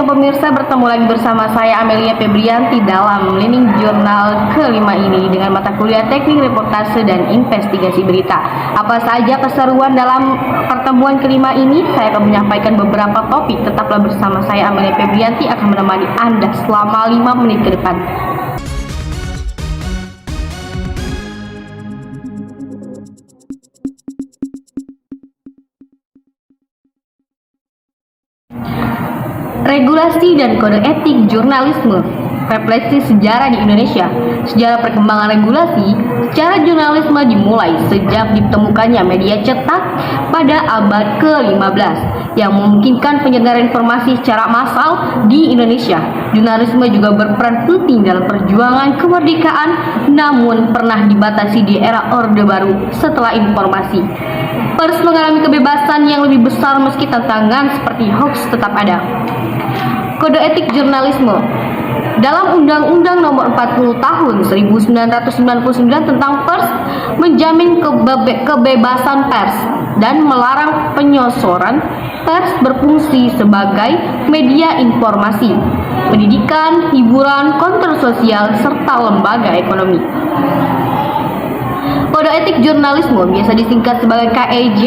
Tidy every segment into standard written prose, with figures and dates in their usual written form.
pemirsa, bertemu lagi bersama saya Amelia Febrianti dalam Learning Journal kelima ini dengan mata kuliah teknik reportase dan investigasi berita. Apa saja keseruan dalam pertemuan kelima ini? Saya akan menyampaikan beberapa topik. Tetaplah bersama saya Amelia Febrianti akan menemani Anda selama 5 menit ke depan. Regulasi dan kode etik jurnalisme, refleksi sejarah di Indonesia. Sejarah perkembangan regulasi secara jurnalisme dimulai sejak ditemukannya media cetak pada abad ke-15 yang memungkinkan penyebaran informasi secara massal di Indonesia. Jurnalisme juga berperan penting dalam perjuangan kemerdekaan, namun pernah dibatasi di era Orde Baru setelah informasi pers mengalami kebebasan yang lebih besar meski tantangan seperti hoax tetap ada. Kode etik jurnalisme. Dalam Undang-Undang Nomor 40 Tahun 1999 tentang pers menjamin kebebasan pers dan melarang penyosoran. Pers berfungsi sebagai media informasi, pendidikan, hiburan, kontrol sosial, serta lembaga ekonomi. Kode etik jurnalisme biasa disingkat sebagai KEJ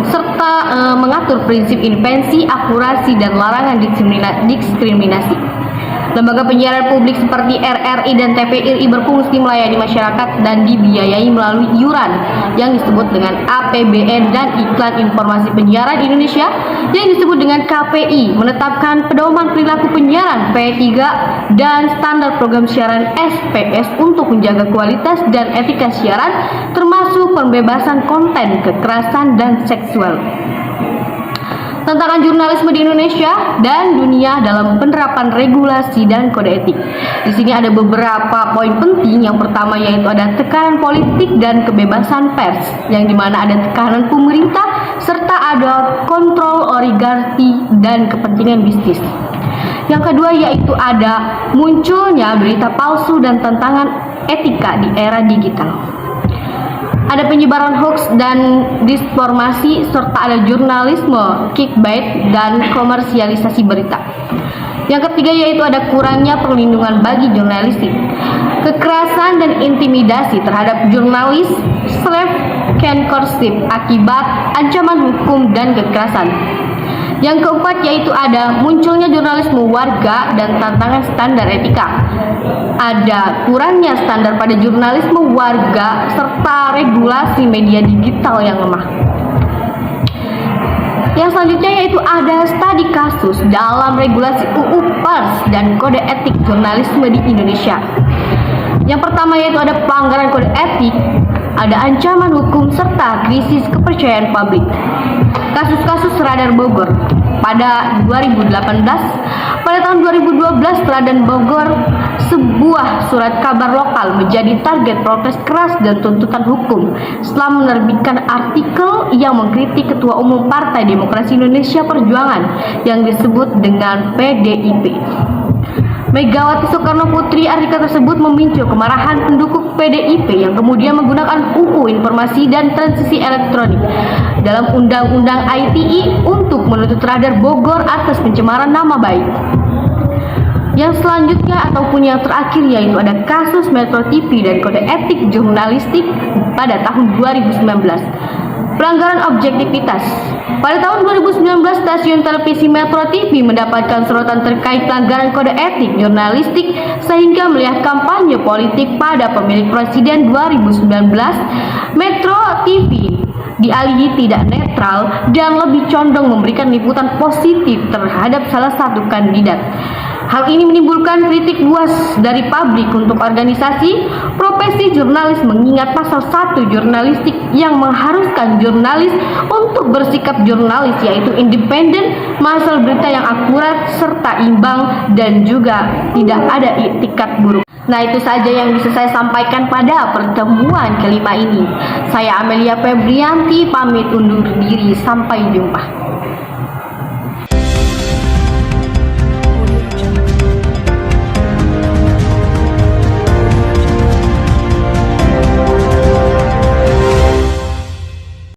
serta mengatur prinsip independensi, akurasi, dan larangan diskriminasi. Lembaga penyiaran publik seperti RRI dan TVRI berfungsi melayani masyarakat dan dibiayai melalui iuran yang disebut dengan APBN dan Iklan Informasi Penyiaran Indonesia yang disebut dengan KPI, menetapkan pedoman perilaku penyiaran P3 dan standar program siaran SPS untuk menjaga kualitas dan etika siaran termasuk pembebasan konten kekerasan dan seksual. Tantangan jurnalisme di Indonesia dan dunia dalam penerapan regulasi dan kode etik. Di sini ada beberapa poin penting. Yang pertama yaitu ada tekanan politik dan kebebasan pers, yang dimana ada tekanan pemerintah serta ada kontrol oligarki dan kepentingan bisnis. Yang kedua yaitu ada munculnya berita palsu dan tantangan etika di era digital. Ada penyebaran hoax dan disinformasi serta ada jurnalisme, clickbait, dan komersialisasi berita. Yang ketiga yaitu ada kurangnya perlindungan bagi jurnalistik, kekerasan dan intimidasi terhadap jurnalis, slave censorship akibat ancaman hukum dan kekerasan. Yang keempat yaitu ada munculnya jurnalisme warga dan tantangan standar etika. Ada kurangnya standar pada jurnalisme warga serta regulasi media digital yang lemah. Yang selanjutnya yaitu ada studi kasus dalam regulasi UU Pers dan kode etik jurnalisme di Indonesia. Yang pertama yaitu ada pelanggaran kode etik, ada ancaman hukum serta krisis kepercayaan publik. Kasus-kasus Radar Bogor pada 2018, pada tahun 2012 Radan Bogor, sebuah surat kabar lokal menjadi target protes keras dan tuntutan hukum setelah menerbitkan artikel yang mengkritik Ketua Umum Partai Demokrasi Indonesia Perjuangan yang disebut dengan PDIP. Megawati Soekarno Putri. Artikel tersebut memicu kemarahan pendukung PDIP yang kemudian menggunakan UU Informasi dan Transaksi Elektronik dalam Undang-Undang ITE untuk menuntut Radar Bogor atas pencemaran nama baik. Yang selanjutnya ataupun yang terakhir yaitu ada kasus Metro TV dan kode etik jurnalistik pada tahun 2019. Pelanggaran objektivitas. Pada tahun 2019, stasiun televisi Metro TV mendapatkan sorotan terkait pelanggaran kode etik jurnalistik sehingga melihat kampanye politik pada pemilik presiden 2019. Metro TV dialihi tidak netral dan lebih condong memberikan liputan positif terhadap salah satu kandidat. Hal ini menimbulkan kritik luas dari publik untuk organisasi profesi jurnalis mengingat pasal 1 jurnalistik yang mengharuskan jurnalis untuk bersikap jurnalis yaitu independen, mengasal berita yang akurat serta imbang dan juga tidak ada itikat buruk. Nah, itu saja yang bisa saya sampaikan pada pertemuan kelima ini. Saya Amelia Febrianti pamit undur diri, sampai jumpa.